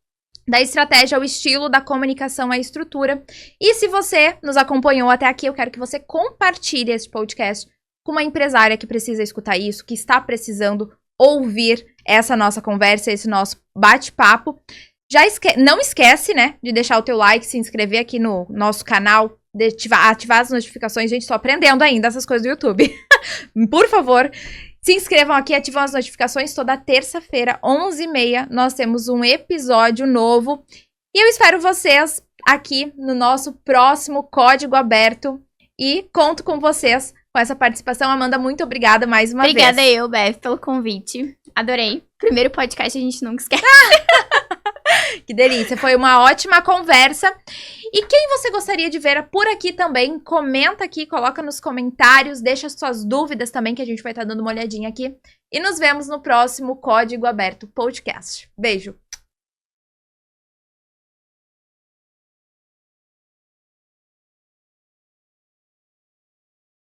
Da estratégia ao estilo, da comunicação à estrutura. E se você nos acompanhou até aqui, eu quero que você compartilhe esse podcast com uma empresária que precisa escutar isso, que está precisando ouvir essa nossa conversa, esse nosso bate-papo. Não esquece, né, de deixar o teu like, se inscrever aqui no nosso canal, ativar as notificações. Gente, tô aprendendo ainda essas coisas do YouTube. Por favor, se inscrevam aqui, ativam as notificações. Toda terça-feira, 11h30, nós temos um episódio novo. E eu espero vocês aqui no nosso próximo Código Aberto. E conto com vocês com essa participação. Amanda, muito obrigada mais uma vez. Obrigada eu, Beth, pelo convite. Adorei. Primeiro podcast, a gente nunca esquece. Que delícia, foi uma ótima conversa. E quem você gostaria de ver por aqui também, comenta aqui, coloca nos comentários, deixa suas dúvidas também, que a gente vai estar dando uma olhadinha aqui. E nos vemos no próximo Código Aberto Podcast. Beijo!